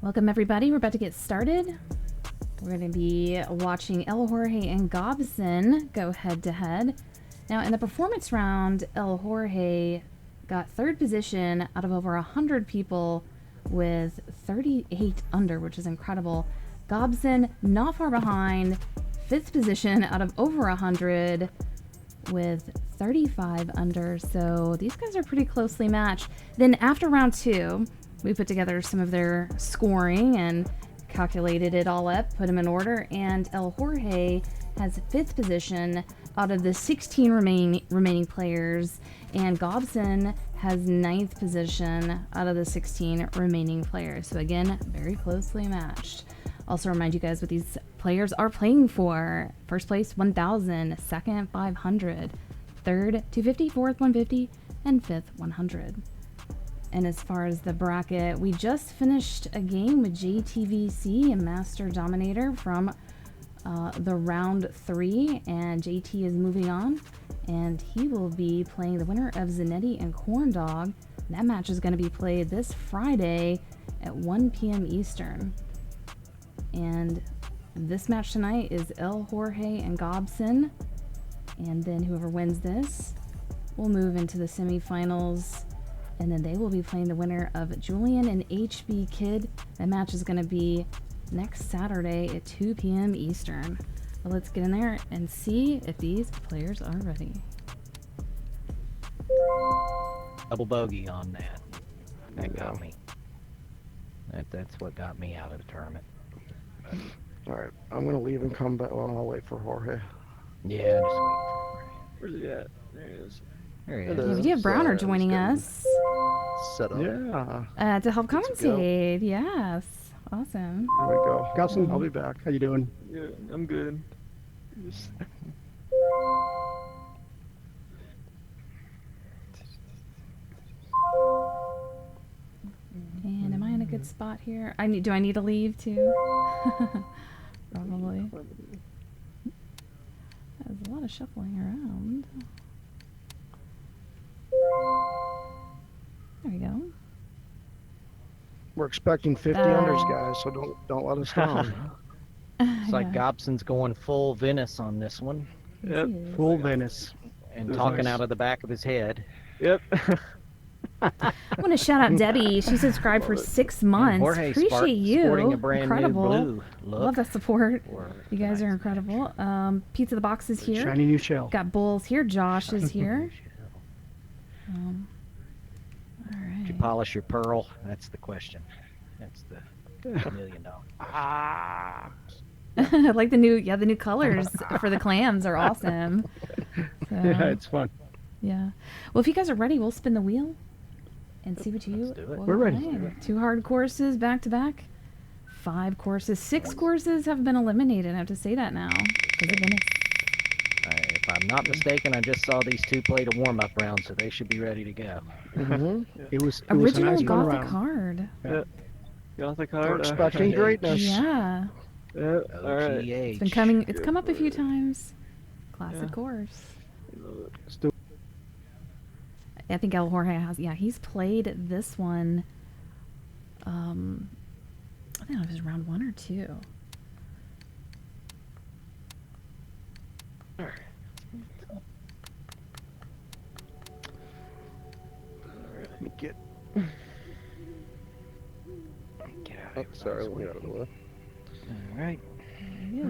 Welcome everybody, we're about to get started. We're going to be watching El Jorge and Gobson go head to head. Now in the performance round, El Jorge got third position out of over 100 people with 38 under, which is incredible. Gobson not far behind, fifth position out of over 100 with 35 under, so these guys are pretty closely matched. Then after round two, we put together some of their scoring and calculated it all up, put them in order, and El Jorge has fifth position out of the 16 remaining players, and Gobson has ninth position out of the 16 remaining players. So again, very closely matched. Also remind you guys what these players are playing for. First place 1,000, second 500, third 250, fourth 150, and fifth 100. And as far as the bracket, we just finished a game with JTVC and Master Dominator from the round 3, and JT is moving on, and he will be playing the winner of Zanetti and Corn Dog. That match is going to be played this Friday at 1 p.m. Eastern. And this match tonight is El Jorge and Gobson, and then whoever wins this will move into the semifinals. And then they will be playing the winner of Julian and HB Kid. That match is going to be next Saturday at 2 p.m. Eastern. But let's get in there and see if these players are ready. Double bogey on that. That got me. That's what got me out of the tournament. Alright, I'm going to leave and come back. Well, I'll wait for Jorge. Yeah, just waiting for it. Where's he at? There he is. There he It is. Yeah, we do have Browner joining us Set up. Yeah, to help Let's go. commentate. Yes, awesome. there we go. Gobson, I'll be back. how you doing? Yeah, I'm good. Just... And am I in a good spot here? Do I need to leave too? Probably. There's a lot of shuffling around. There we go. We're expecting 50 unders, guys, so don't let us down. It's like Yeah. Gobson's going full Venice on this one Yep. He is. Full Venice. and That's talking nice. out of the back of his head. Yep. I want to shout out Debbie. She subscribed for 6 months. Jorge Appreciate you. sporting a brand Incredible. new blue look. Love that support. for You guys are tonight's incredible. Pizza the Box is here. Shiny new shell. Got Bulls here. Josh is here. match. All Did you right. polish your pearl? That's the question. That's the $1 million. Ah, I like the new colors for the clams are awesome. So, Yeah, it's fun. yeah. Well, if you guys are ready, we'll spin the wheel and see what you. Let's do it. will We're ready. play. 2 hard courses back to back. 5 courses. 6 courses have been eliminated. I have to say that now. 'Cause of Venice. If I'm not mistaken, I just saw these two played a warm-up round, so they should be ready to go. mhm. It was a Original nice fun Gothic round. card. Gothic We're card. expecting Okay. greatness. Yeah. Yeah. All right. OGH. It's been coming. It's come up a few times. Classic Yeah. course. Still, I think El Jorge has. Yeah, he's played this one. I don't know if it was round 1 or 2. Let me get. Get out Oh, of here. sorry, let me get out of the way. All right. Yeah.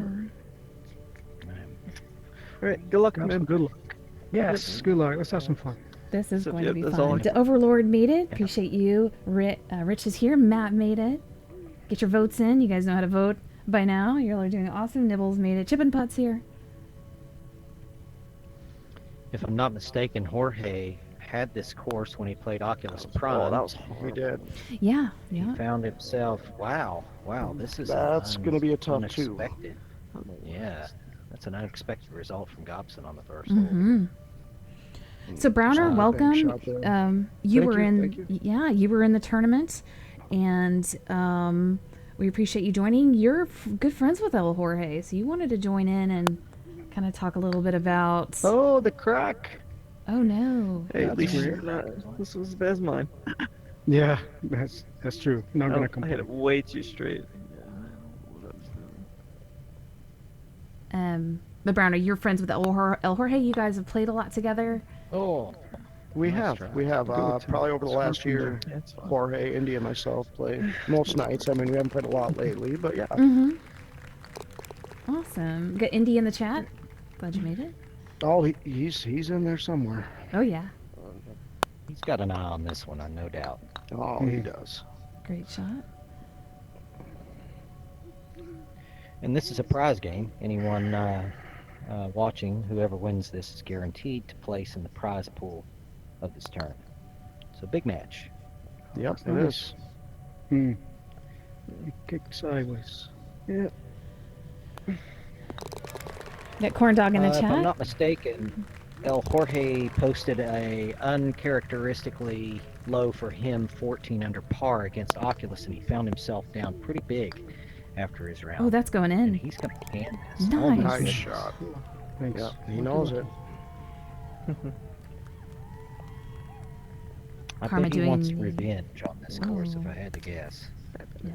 All right. Good luck, have man. some good luck. Yes, good luck. Let's have some fun. This is So, going yep, to be that's all fun. I- The Overlord made it. Appreciate you. Rich is here. Matt made it. Get your votes in. You guys know how to vote by now. You're all doing awesome. Nibbles made it. Chip and Putts here. If I'm not mistaken, Jorge had this course when he played Oculus Prime. Oh, that was We hard. did. Yeah. He Yeah. found himself. Wow, this is That's gonna be a tough two. unexpected. Yeah, that's an unexpected result from Gobson on the first hole. Mm-hmm. So Browner, Bank welcome. shot there. You Thank were you, in. thank you. Yeah, you were in the tournament, and we appreciate you joining. You're good friends with El Jorge, so you wanted to join in and kind of talk a little bit about. Oh, the crack. Oh no. Hey, at That's least weird. not, this was as bad as mine. Yeah, that's true. Not Oh, gonna I hit complain. it way too straight. Yeah, I know what I was doing. But Brown, are you friends with El Jorge? You guys have played a lot together. Oh, We nice have. try. We have. Good. Probably over the last year, Yeah, it's fine. Jorge, India, and myself play most nights. I mean, we haven't played a lot lately, but yeah. Mm-hmm. Awesome. Got Indy in the chat. Glad you made it. Oh, he's in there somewhere. Oh yeah, He's got an eye on this one, no doubt. Oh, he does. great shot. And this is a prize game. Anyone watching, whoever wins this is guaranteed to place in the prize pool of this tournament. So big match. Yep, it Nice. is. Hmm. Kick sideways. Yeah. Got corn dog in the If I'm chat. not mistaken, El Jorge posted a uncharacteristically low for him 14 under par against Oculus, and he found himself down pretty big after his round. Oh, that's going and in. he's going to can this. Nice. Oh, my Nice goodness. shot. Thanks. Yep, he knows it. I Karma bet he wants doing the- revenge on this course, if Oh. I had to guess. Yeah.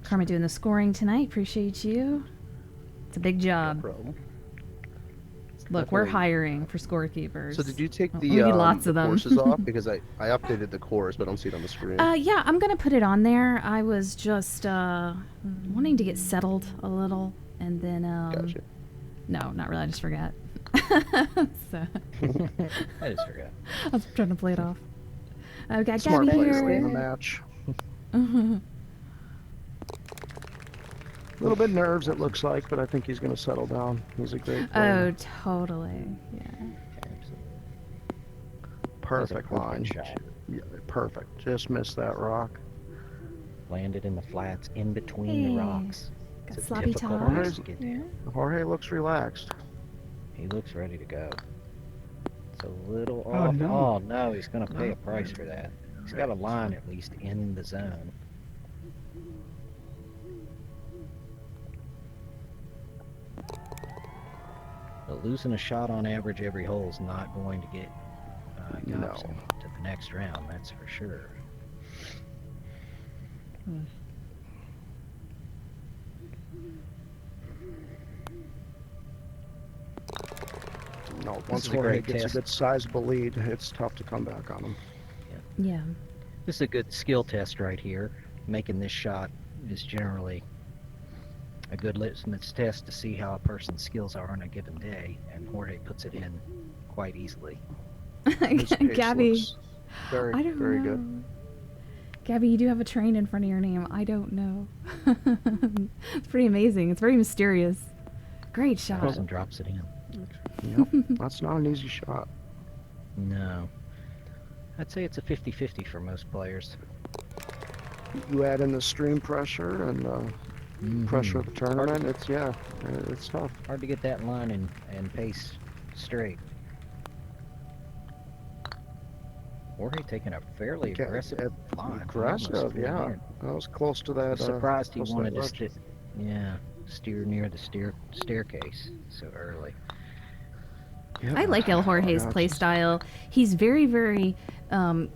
Karma doing the scoring tonight. Appreciate you. It's a big job. Problem. Look, we're Definitely. hiring for scorekeepers. So did you take Oh, the, we need lots the of them. courses off? Because I updated the course, but I don't see it on the screen. Yeah, I'm gonna put it on there. I was just wanting to get settled a little, and then Gotcha. no, not really. I just forgot. So I just forgot. I was trying to play it off. I've got Smart Gabby play here. late in the match. A little bit nerves, it looks like, but I think he's going to settle down. He's a great player. Oh, totally. Yeah. Perfect line. Shot. Yeah, perfect. Just missed that rock. Landed in the flats in between Hey, the rocks. got It's a sloppy difficult tops. place to get Yeah. to. Jorge looks relaxed. He looks ready to go. It's a little Oh, off. no. Oh, no, he's going to pay a price for that. He's got a line at least in the zone. But losing a shot on average every hole is not going to get No. Gobson to the next round, that's for sure. No, once is a Jorge great gets test. a good sizable lead, it's tough to come back on him. Yeah. This is a good skill test right here. Making this shot is generally a good litmus test to see how a person's skills are on a given day, and Jorge puts it in quite easily. His pace Gabby, looks very, I don't very know. good. Gabby, you do have a train in front of your name. I don't know. It's pretty amazing. It's very mysterious. Great shot. Gobson drops it in. Yep, that's not an easy shot. No. I'd say it's a 50-50 for most players. You add in the stream pressure and pressure of the tournament. It's tough. Hard to get that line and pace straight. Jorge taking a fairly Okay, aggressive line. Aggressive, almost yeah. in. That was close to that. I'm surprised he close to wanted that to ledge. steer near the staircase so early. Yep. I like El Jorge's Yeah, play it's just- style. He's very, very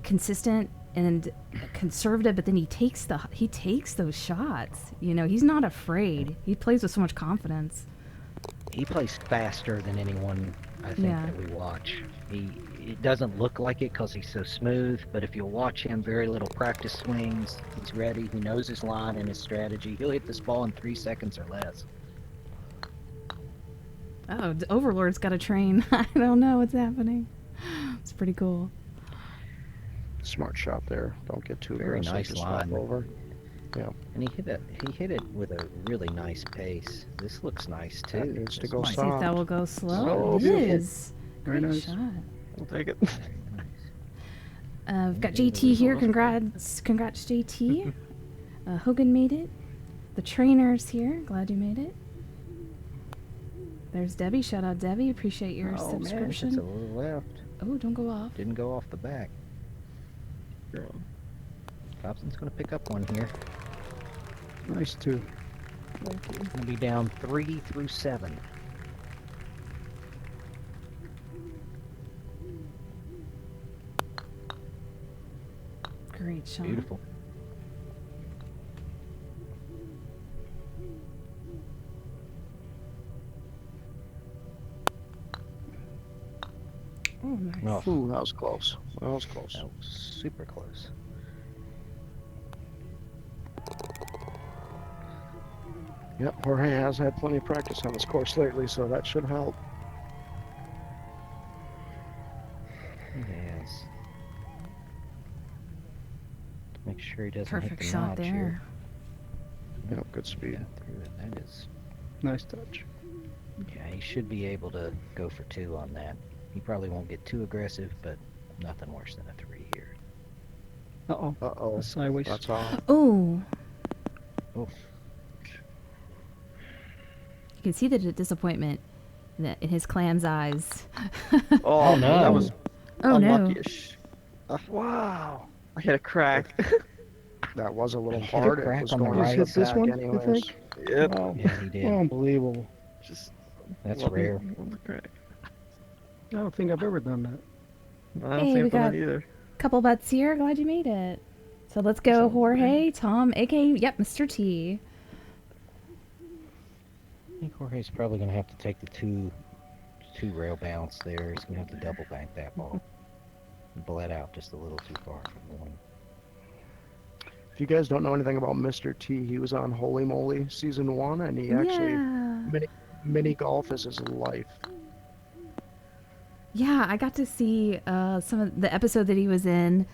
consistent and conservative, but then he takes those shots. You know, he's not afraid. He plays with so much confidence. He plays faster than anyone I think Yeah. that we watch. It doesn't look like it because he's so smooth, but if you'll watch him, very little practice swings. He's ready. He knows his line and his strategy. He'll hit this ball in 3 seconds or less. Oh, Overlord's got a train. I don't know what's happening. It's pretty cool. Smart shot there. Don't get too Very aggressive. nice Just hop line. over. And he hit it with a really nice pace. This looks nice too. That needs to This go might- See if that soft. will go slow. Oh, It beautiful. is. Very Great nice. shot. We'll take it. We've got JT here. Congrats, JT. Hogan made it. The trainer's here. Glad you made it. There's Debbie. Shout out Debbie. Appreciate your Oh, man, it's subscription. a little left. Oh, don't go off. Didn't go off the back. Gobson's going to pick up one here. Nice too. He's going to be down 3 through 7. Great shot. Beautiful. Oh, nice. Oh, Ooh, that was close. That was close. that was super close. Yep, Jorge has had plenty of practice on this course lately, so that should help. Yes. Make sure he doesn't Perfect hit the shot notch there. here. Yep, good speed. Yeah, through it. That is. Nice touch. Yeah, he should be able to go for 2 on that. He probably won't get too aggressive, but nothing worse than a 3 here. Uh-oh. Uh-oh. Sideways. That's all. Oh, Oh, you can see the disappointment in his clam's eyes. Oh, no. That was Oh no. unlucky-ish. Wow. I hit a crack. That was a little Hit a hard. It crack was on the going right. to Hit the this back one, you anyways. think? Yep. Wow. yeah, he did. Unbelievable. Just That's lucky rare. on the crack. I don't think I've ever done that. I don't Hey, think we I've done got- that either. Couple bets here. Glad you made it. So let's go, Jorge, Tom, aka, yep, Mr. T. I think Jorge's probably going to have to take the two rail bounce there. He's going to have to double bank that ball. Bled out just a little too far from the one. If you guys don't know anything about Mr. T, he was on Holy Moly season 1, and he actually Yeah. mini golf is his life. Yeah, I got to see some of the episode that he was in,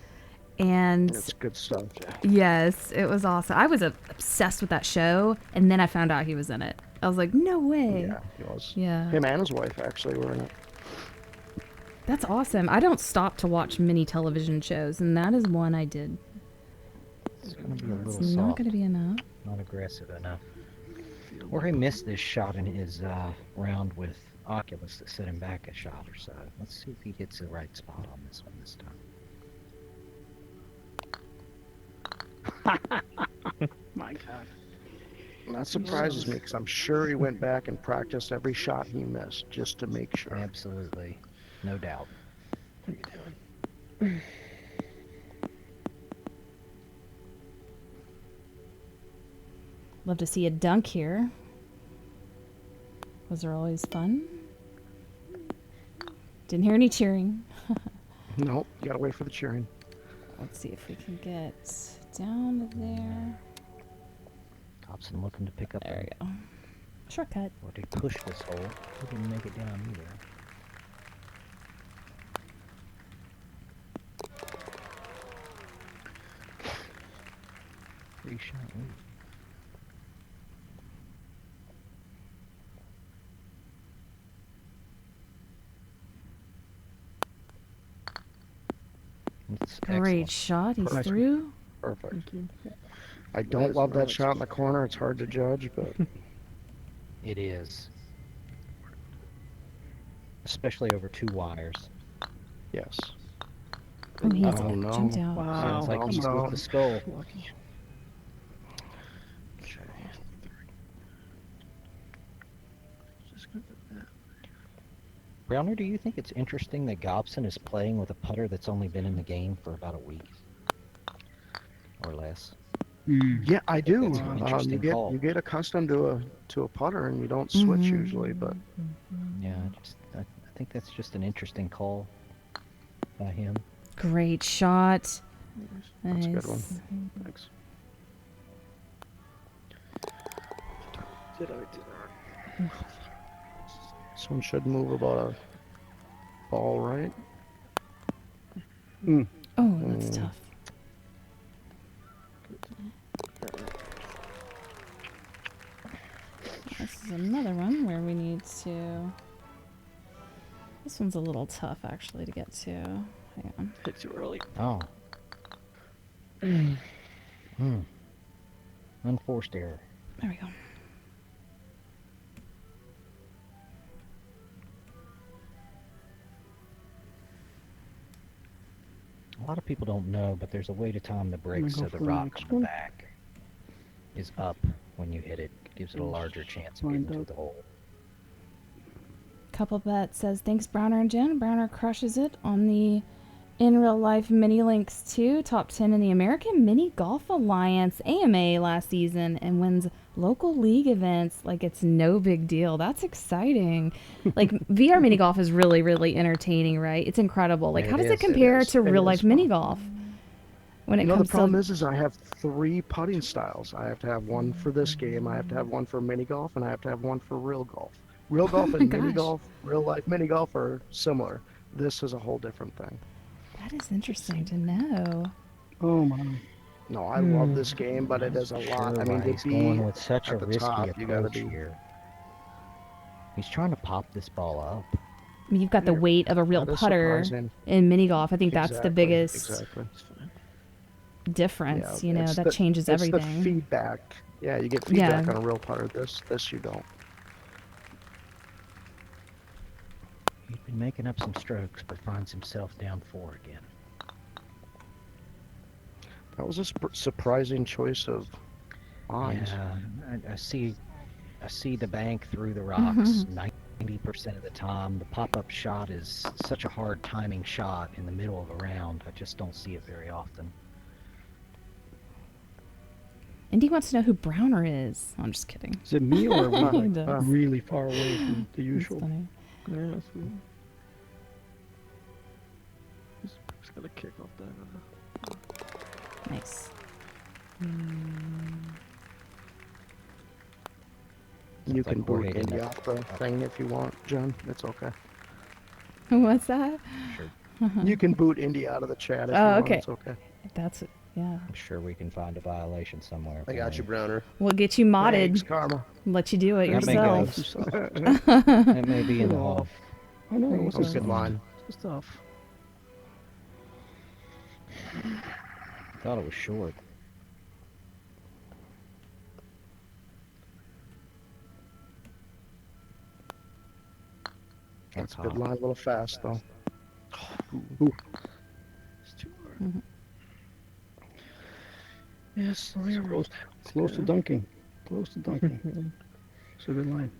and It's good stuff. yes, it was awesome. I was obsessed with that show, and then I found out he was in it. I was like, no way. Yeah, he was. Yeah. Him and his wife actually were in it. That's awesome. I don't stop to watch mini television shows, and that is one I did. It's going to be a It's little not soft, going to be enough. not aggressive enough. Jorge missed this shot in his round with Oculus that set him back a shot or so. Let's see if he gets the right spot on this one this time. My God. And that surprises me because I'm sure he went back and practiced every shot he missed just to make sure. Absolutely. No doubt. What are you doing? Love to see a dunk here. Those are always fun. Didn't hear any cheering. Nope, you gotta wait for the cheering. Let's see if we can get down to there. Gobson looking to pick up. There we go. Shortcut. Or to push this hole. He didn't make it down either. Three shot lead. That's Great excellent. shot. He's Nice. through. Perfect. Thank you. I don't is love that nice. shot in the corner. It's hard to judge, but It is. Especially over 2 wires. yes. Oh, he Oh, no. jumped out. Wow. Sounds like he's no. with the skull. Lucky. Okay. Just gonna put that. Browner, do you think it's interesting that Gobson is playing with a putter that's only been in the game for about a week? Or less? Yeah, I do. That's an interesting call. You get accustomed to a putter and you don't switch Mhm. usually, but Yeah, I think that's just an interesting call by him. Great shot. that's a Nice. good one. Thanks. Did I? This one should move about a ball right. Oh, that's Mm. tough. This is another one where we need to... This one's a little tough, actually, to get to. Hang on. Hit too early. Oh. Unforced error. There we go. A lot of people don't know, but there's a way to time the brakes go so the for the rock next on the one. back is up when you hit it. Gives it a larger chance of Find getting to out. the hole. Couple bet says, thanks Browner and Jen. Browner crushes it on the In real life, Mini Links 2 top 10 in the American Mini Golf Alliance AMA last season and wins local league events like it's no big deal. That's exciting. Like VR mini golf is really, really entertaining, right? It's incredible. Like, It how does it is, it compare is. to It real is life fun. mini golf? When it The comes problem to is I have 3 putting styles. I have to have one for this game, I have to have one for mini golf, and I have to have one for real golf. Real golf my and mini gosh. golf, real life mini golf are similar. This is a whole different thing. that is interesting to know. Oh my. No, I love this game, but it is a Sure lot. I mean, why to he's be going with such a at the risky top, you gotta approach be. here. He's trying to pop this ball up. I mean, you've got the Yeah, weight of a real that is putter surprising. in mini golf. I think that's the Exactly, biggest exactly. difference. Yeah, it's That the, changes it's the everything. feedback. Yeah, you get Yeah. feedback on a real putter. This you don't. He's been making up some strokes, but finds himself down 4 again. That was a surprising choice of lines. Yeah, I see the bank through the rocks 90% of the time. The pop-up shot is such a hard timing shot in the middle of a round. I just don't see it very often. Indy wants to know who Browner is. I'm just kidding. Is it me or are we He like does. really far away from the That's usual? funny. Yeah, that's weird. Just gotta kick off that. Nice. You Sounds can like boot Jorge didn't Indy have- off the thing if you want, Jen. It's okay. What's that? You can boot Indy out of the chat if Oh, you want. okay. It's okay. That's yeah. I'm sure we can find a violation somewhere. I got you, Browner. We'll get you modded. Thanks, Karma. Let you do it That may yourself. It may be in the hall. Oh no, That what's was a that? good line. Good stuff. Thought it was short. That's a good line. A little fast though. It's too hard. Yes, let me roll. Close to dunking. Close to dunking. It's a good line.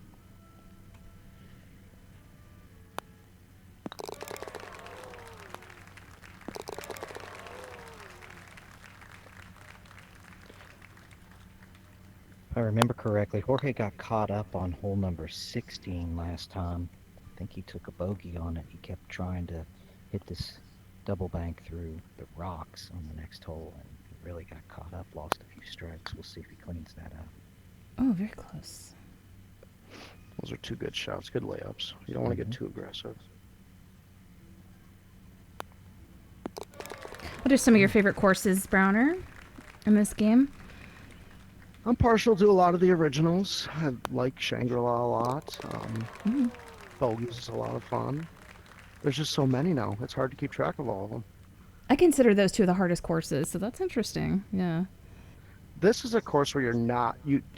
If I remember correctly, Jorge got caught up on hole number 16 last time. I think he took a bogey on it. He kept trying to hit this double bank through the rocks on the next hole, and he really got caught up, lost a few strokes. We'll see if he cleans that up. Oh, very close. Those are 2 good shots, good layups. You don't want to get too aggressive. What are some of your favorite courses, Browner, in this game? I'm partial to a lot of the originals. I like Shangri-La a lot. Bogies is a lot of fun. There's just so many now. It's hard to keep track of all of them. I consider those 2 of the hardest courses, so that's interesting. Yeah. This is a course where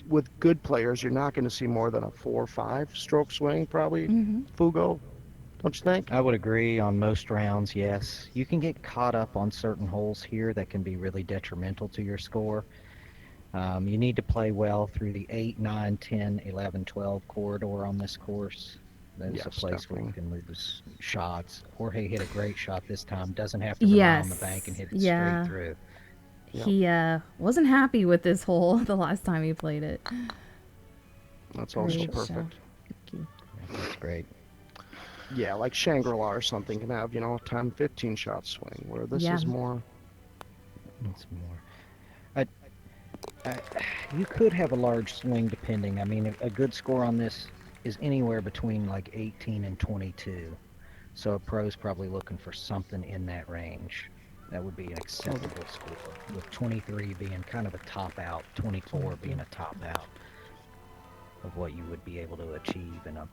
with good players, you're not going to see more than a 4 or 5 stroke swing, probably. Fugo, don't you think? I would agree on most rounds, yes. You can get caught up on certain holes here that can be really detrimental to your score. You need to play well through the 8, 9, 10, 11, 12 corridor on this course. That's a Yes, place where you definitely. can lose shots. Jorge hit a great shot this time. Doesn't have to rely on the Yes, bank and hit it yeah. straight through. Yep. He wasn't happy with this hole the last time he played it. That's also Great perfect. That's great. Yeah, like Shangri-La or something can have, a 10, 15 shot swing, where this Yeah. is more. It's more. You could have a large swing depending. I mean, a good score on this is anywhere between like 18 and 22. So a pro's probably looking for something in that range. That would be an acceptable score, with 23 being kind of a top out, 24 being a top out of what you would be able to achieve in a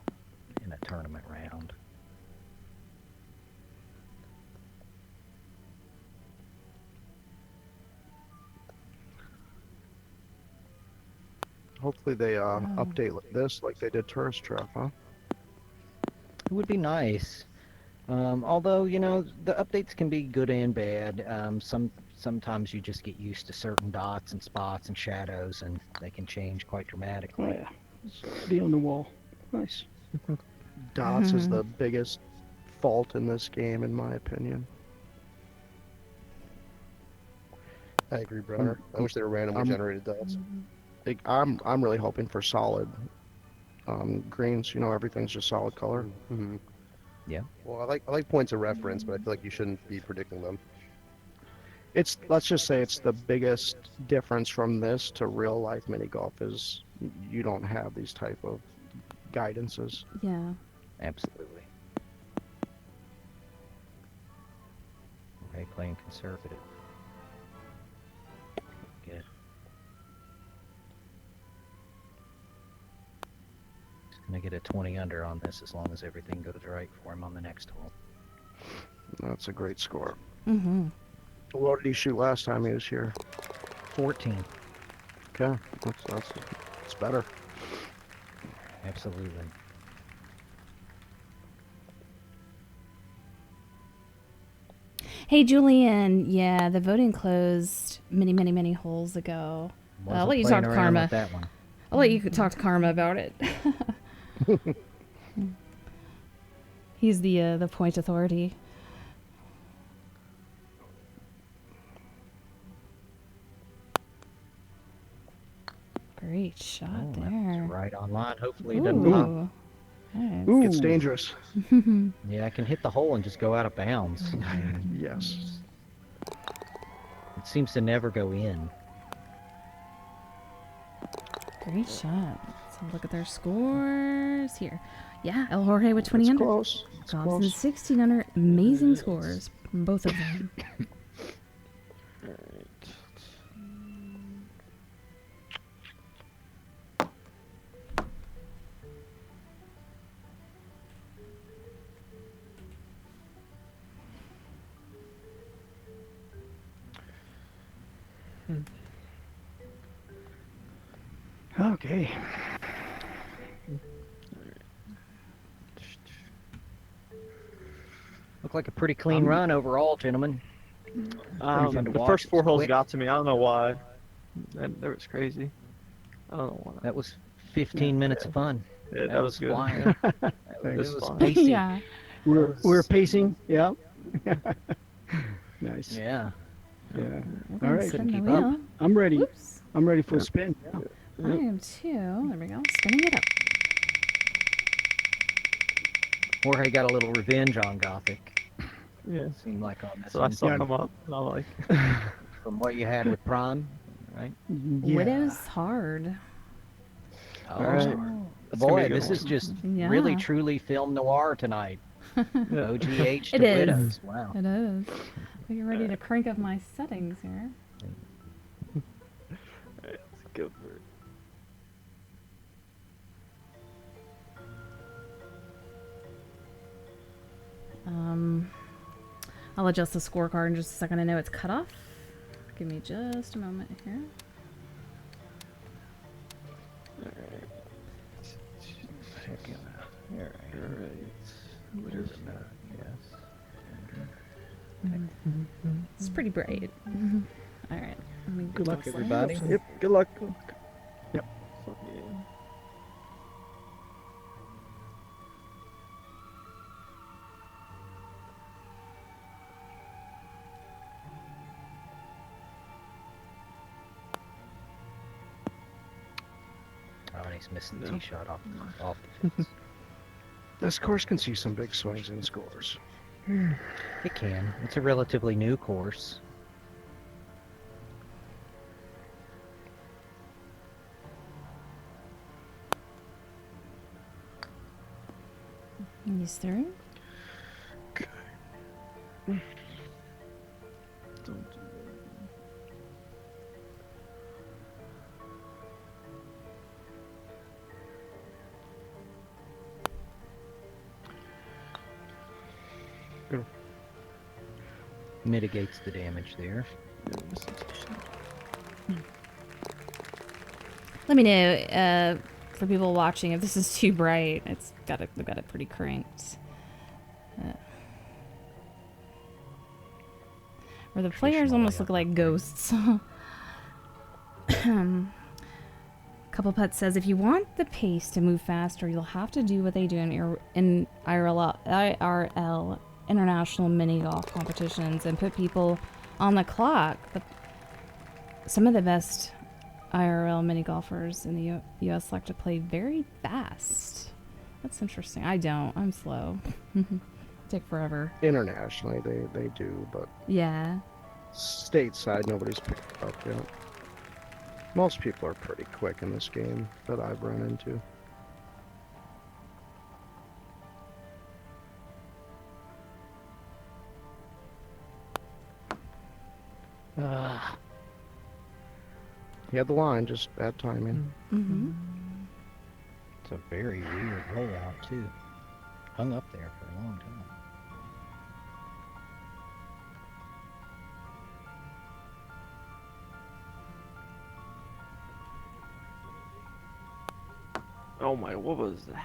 tournament round. Hopefully they update this like they did Tourist Trap, huh? It would be nice. Although, the updates can be good and bad. Sometimes you just get used to certain dots and spots and shadows, and they can change quite Oh dramatically. yeah. Be on the wall. Nice. Dots is the biggest fault in this game, in my opinion. I agree, Brenner. I wish they were randomly generated dots. I'm really hoping for solid greens. You know, everything's just solid color. Mm-hmm. Yeah. Well, I like points of reference, but I feel like you shouldn't be predicting them. Let's just say it's the biggest difference from this to real life mini golf is you don't have these type of guidances. Yeah. Absolutely. Okay, playing conservative. Good. Just gonna get a 20 under on this as long as everything goes right for him on the next hole. That's a great score. Mm-hmm. What did he shoot last time he was here? 14. Okay, that's better. Absolutely. Hey, Julian. Yeah, the voting closed many holes ago. I'll Wasn't let you playing talk to around Karma. with that one. I'll let you talk to Karma about it. He's the point authority. Great shot Oh, that was there. right on line. Hopefully it doesn't pop. Ooh. Nice. Ooh. It's dangerous. Yeah, I can hit the hole and just go out of bounds. I mean, Yes. it seems to never go in. Great shot. So look at their scores here. Yeah, El Jorge with 20 It's under. close. It's Gobson close. 16 under. Amazing scores from both of them. Okay. Looked like a pretty clean run overall, gentlemen. The fun to watch. first 4 It's holes quick. got to me. I don't know why. That was crazy. I don't know why. That was 15 minutes of fun. Yeah, that was good. flying. It Thanks. was Fine. pacey. Yeah. We're pacing. Yeah. Nice. Yeah. Yeah. We're All gonna right. spin the keep wheel. I'm ready. Whoops. I'm ready for a spin. Yeah. I am too. There we go. Spinning it up. Jorge got a little revenge on Gothic. Yeah. Seemed like on this So I one. saw come up, and I'm like, From what you had with Prime, right? Yeah. Widow's hard. Oh, all right. That's gonna be boy, a good this is one. just Yeah. really truly film noir tonight. OGH to It is. Widows. Wow. It is. I get ready to crank up my settings here. let's go for it. I'll adjust the scorecard in just a second. I know it's cut off. Give me just a moment here. It's pretty bright. All right. Let me Good luck, close everybody. that. Yep. Good luck. Good luck. Yep. Fuck yeah. Oh, and he's missing the No. tee shot off the fence. This course can see some big swings and scores. It can. It's a relatively new course. He's through. Don't do Mitigates the damage there. Let me know for people watching if this is too bright. I've got it pretty cranked. Where the players almost look like ghosts. Couple Pet says, if you want the pace to move faster, you'll have to do what they do in IRL international mini golf competitions and put people on the clock. some of the best IRL mini golfers in the U.S. like to play very fast. That's interesting. I don't. I'm slow. Take forever. Internationally, they do, but Yeah. stateside, nobody's picked it up yet. Most people are pretty quick in this game that I've run into. He had the line, just bad timing. Mm-hmm. It's a very weird rollout, too. Hung up there for a long time. Oh my, what was that?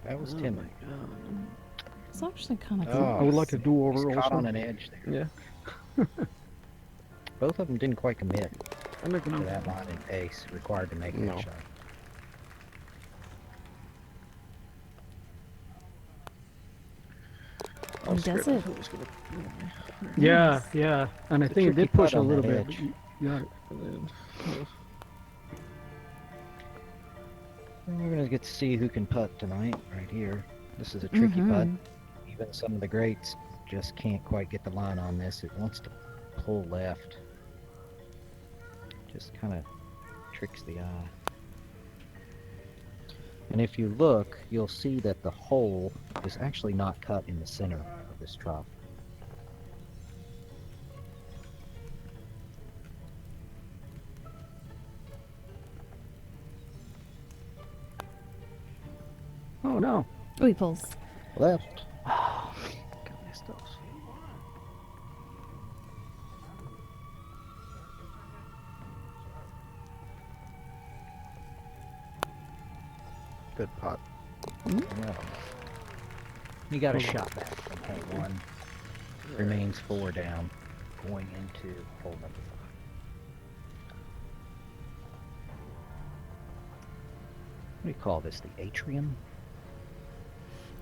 That was Oh Timmy. my god. It's actually kind of Oh, cool. I would like a He's do-over caught also. on an edge there. Yeah. Both of them didn't quite commit I'm making to a that line and pace required to make No. that shot. I was He does scared it. that was gonna kill me. Yeah, Nice. yeah. And I It's a think it tricky did push putt a on little that bit. edge. You got it. And then, We're going to get to see who can putt tonight, right here. This is a tricky putt. Mhm. Even some of the greats just can't quite get the line on this. It wants to pull left. Just kind of tricks the eye. And if you look, you'll see that the hole is actually not cut in the center of this trough. Oh no. Oh, he pulls. Left. God, missed those. Good putt. No. You got a shot back from hole one. Remains 4 down, going into hole number 5. What do you call this? The atrium?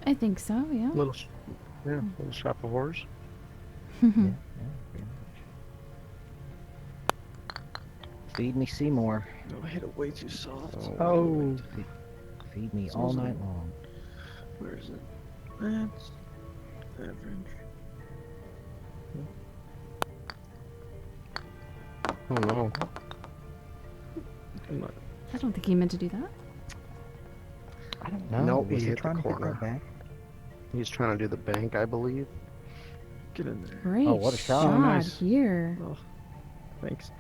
I think so, yeah. Little shot of horse. Yeah, very much. Feed me Seymour. No, I hit it way too soft. Oh. Feed me So all was night it- long. Where is it? That's average. Oh no. I'm not. I don't think he meant to do that. I don't know. Nope, he Was he hit the trying to get corner. that back? He's trying to do the bank, I believe. Get in there. Great Oh, what a shot. shot Nice. here. Oh, thanks.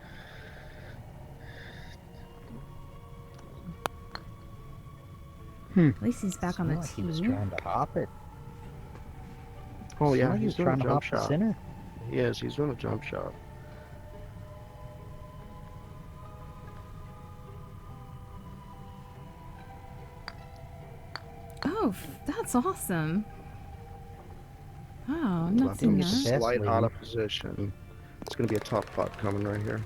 At least he's back on the Seemed like he was tee. trying to hop it. Oh Seemed yeah, like he he's was doing trying a to jump hop the shot. center. He is. He's doing a jump shot. Oh, that's awesome. Wow, I'm not Left seeing him He's that. the best slight out of lead. position. It's gonna be a tough putt coming right here.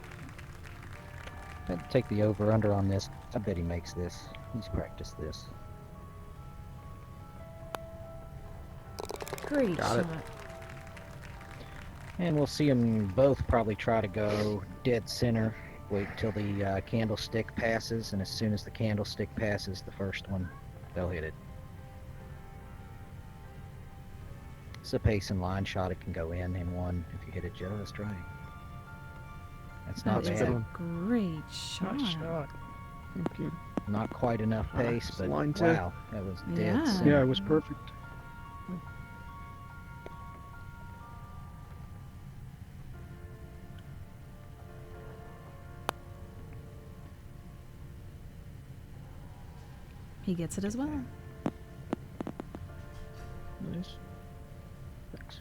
I'd take the over-under on this. I bet he makes this. He's practiced this. Great Got it. shot. And we'll see them both probably try to go dead center. Wait till the candlestick passes, and as soon as the candlestick passes the first one, they'll hit it. It's a pace and line shot. It can go in one if you hit it just right. That's not That is bad. a great shot. Nice shot. Thank you. Not quite enough pace, it's but line two. wow, that was dead Yeah. center. Yeah, it was perfect. He gets it as well. Nice. Thanks.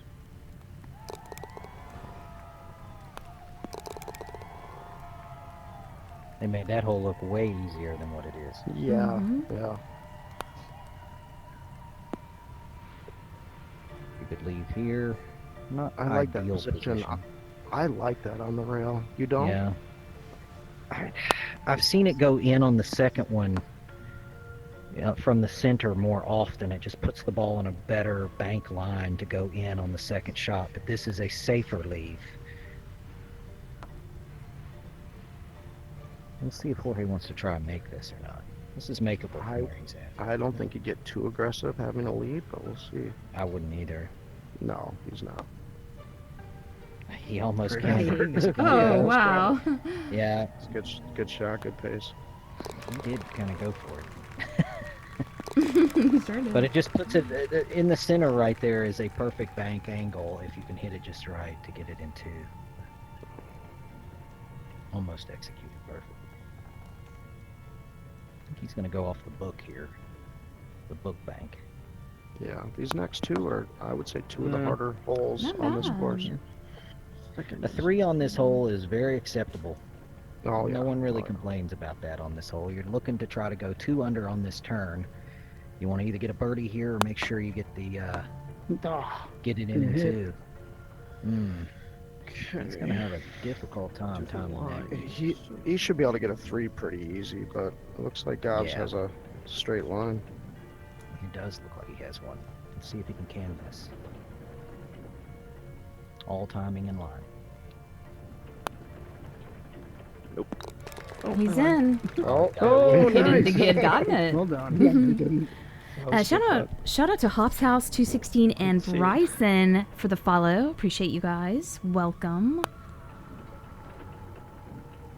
They made that hole look way easier than what it is. Yeah, Mhm. yeah. You could leave here. Not I like that ideal position. I like that on the rail. You don't? Yeah. I've seen it go in on the second one from the center more often. It just puts the ball on a better bank line to go in on the second shot. But this is a safer leave. Let's see if Jorge wants to try and make this or not. This is makeable from where he's at. I don't think he'd get too aggressive having a lead, but we'll see. I wouldn't either. No, he's not. He almost Great. came. Oh, wow. Yeah, It's a good shot, good pace. he did kind of go for it. Sure did. But it just puts it in the center right there is a perfect bank angle if you can hit it just right to get it into. Almost executed perfect. I think he's going to go off the book here. The book bank. Yeah, these next two are, I would say, two of the Yeah. harder holes Not on this bad. course. A 3 on this hole is very acceptable. Oh, yeah. No one really Oh, yeah. complains about that on this hole. You're looking to try to go 2 under on this turn. You want to either get a birdie here or make sure you get the Ah, get it Good in hit. 2. He's gonna have a difficult time timing that. He should be able to get a 3 pretty easy, but it looks like Gobs Yeah. has a straight line. He does look like he has one. Let's see if he can canvas. All timing in line. He's in. Oh, Oh, He didn't nice. think he had gotten it. well done. Yeah, you didn't. Shout out to Hops House 216 and Let's see. Bryson for the follow. Appreciate you guys. Welcome.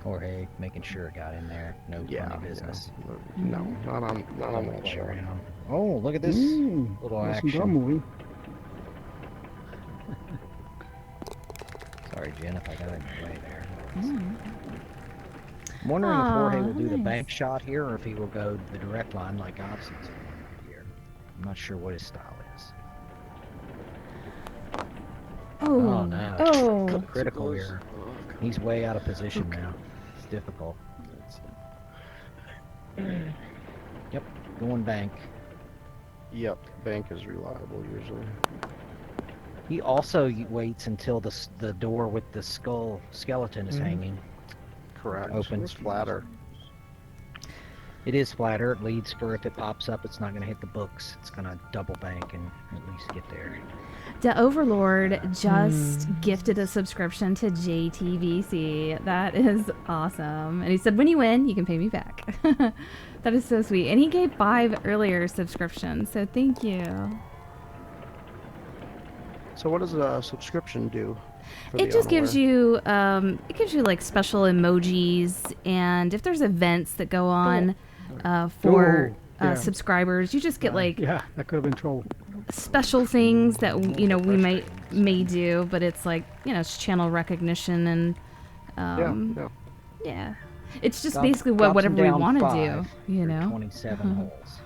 Jorge making sure it got in there. No yeah. funny business. Yeah. No, not on that Play shot. around. Oh, look at this little That's some action. dumb movie. Sorry, Jen, if I got it in the way there. Mm. I'm wondering if Jorge Aw, will do the nice. bank shot here or if he will go the direct line like Gobson's here. I'm not sure what his style is. Oh, no. oh. Critical here. He's way out of position now. It's difficult. Yep, going bank. Yep, bank is reliable usually. He also waits until the door with the skeleton is hanging. Correct. Opens. It's flatter. It is flatter. It leads for if it pops up, it's not going to hit the books. It's going to double bank and at least get there. The Overlord just gifted a subscription to JTVC. That is awesome. And he said, when you win, you can pay me back. That is so sweet. And he gave 5 earlier subscriptions, so thank you. So what does a subscription do? For It the just gives unaware? you, like special emojis, and if there's events that go on for Oh, yeah. subscribers, you just get like Yeah, that could have been trouble. special things that we may do, but it's like it's channel recognition and Yeah. yeah. It's just Gob- basically Gobson whatever we down want to 5 do, you through know. 27 holes.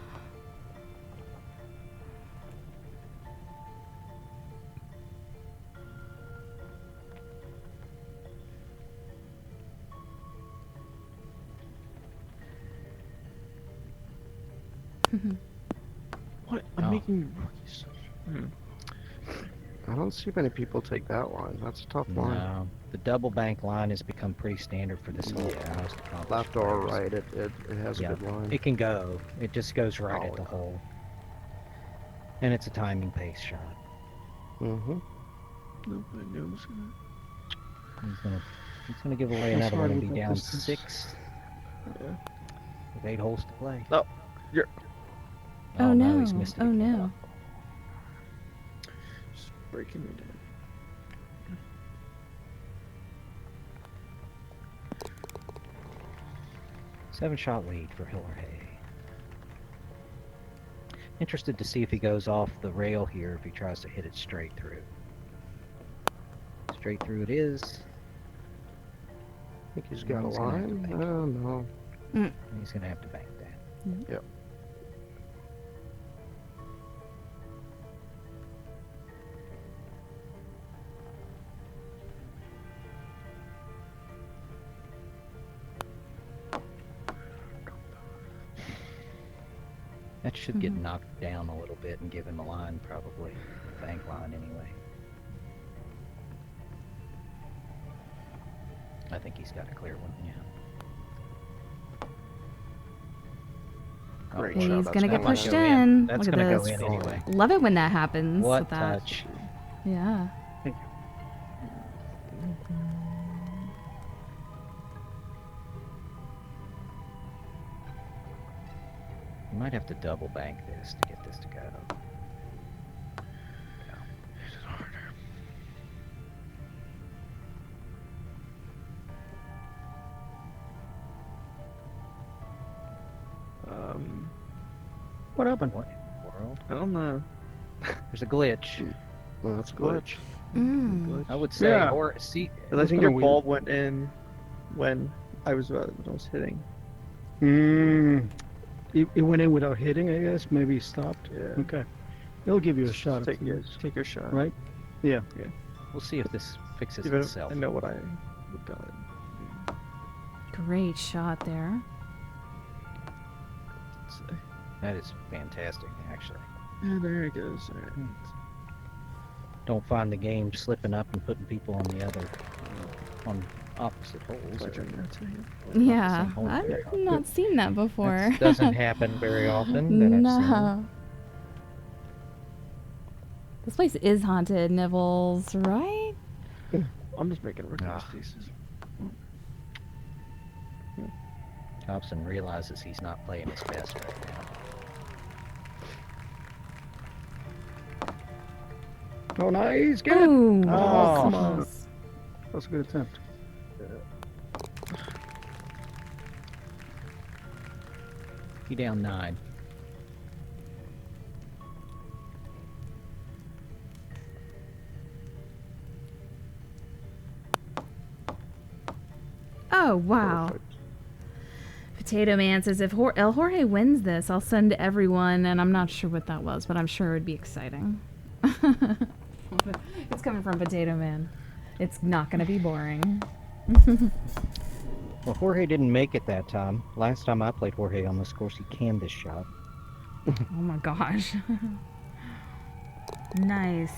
What? Oh. I'm making rookies. I don't see many people take that line. That's a tough line. No, the double bank line has become pretty standard for this hole. for most accomplished Left or players. right, it has Yeah, a good line. it can go. It just goes right Oh, at the yeah. hole. And it's a timing pace shot. Mm-hmm. Nobody knows. He's gonna give away That's another hard one and with be that down distance. 6 Yeah. with 8 holes to play. Oh, Oh no! He's missed it Oh again. no! Just breaking me down. 7-shot lead for Jorge. Interested to see if he goes off the rail here, if he tries to hit it straight through. Straight through it is. I think he's got a He's gonna have to line. bank. Oh, no. He's gonna have to bank that. Yep. That should get knocked down a little bit and give him a line, probably. Bank line, anyway. I think he's got a clear one, yeah. Great boy. shot. He's That's gonna get gonna pushed go in. That's Look at gonna go this. in anyway. Love it when that happens. What with that. touch? Yeah. might have to double bank this to get this to go. What happened? What in the world? I don't know. There's a glitch. Well, that's a glitch. Mm. I would say, Yeah. or see, But I think kinda your weird. ball went in when I was hitting. It went in without hitting, I guess. Maybe he stopped. Yeah. Okay. It'll give you a shot. Take if your you- take your shot. Right? Yeah. we'll see if this fixes Even if itself. I know what I would done. Great shot there. That is fantastic, actually. Yeah, there it goes. All right. Don't find the game slipping up and putting people on the other, on opposite holes. That's or what I'm gonna tell you. not the Yeah, same hole very I've often. not seen that before. That doesn't happen very often. That I've seen. No. This place is haunted, Nibbles, right? I'm just making rookie Ah. pieces. Gobson realizes he's not playing his best right now. Oh, nice. Get it. Ooh, Oh. close. That's a good attempt. He down 9. Oh, wow. Perfect. Potato Man says if El Jorge wins this, I'll send everyone, and I'm not sure what that was, but I'm sure it would be exciting. It's coming from Potato Man. It's not going to be boring. Well, Jorge didn't make it that time. Last time I played Jorge on this course, he canned this shot. Oh my gosh. Nice.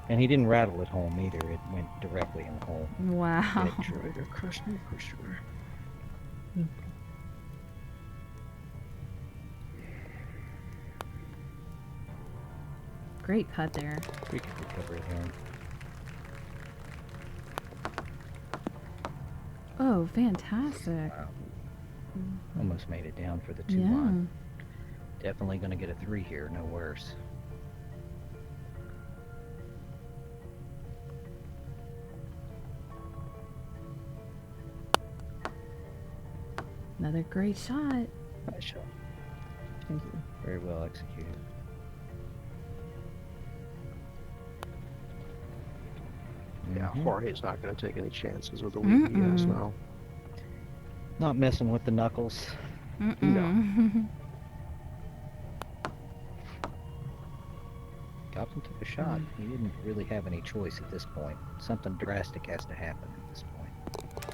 And he didn't rattle it home either. It went directly in the hole. Wow. Dead true. You're crushing me for sure. Great putt there. We can recover it here. Oh, fantastic. Wow. Almost made it down for the 2-1. Yeah. Definitely going to get a 3 here, no worse. Another great shot. Nice shot. Thank you. Very well executed. Yeah, Mhm. Jorge's not going to take any chances with the weed he has Mm-mm. now. Not messing with the knuckles. Mm-mm. Gobson took a shot. He didn't really have any choice at this point. Something drastic has to happen at this point.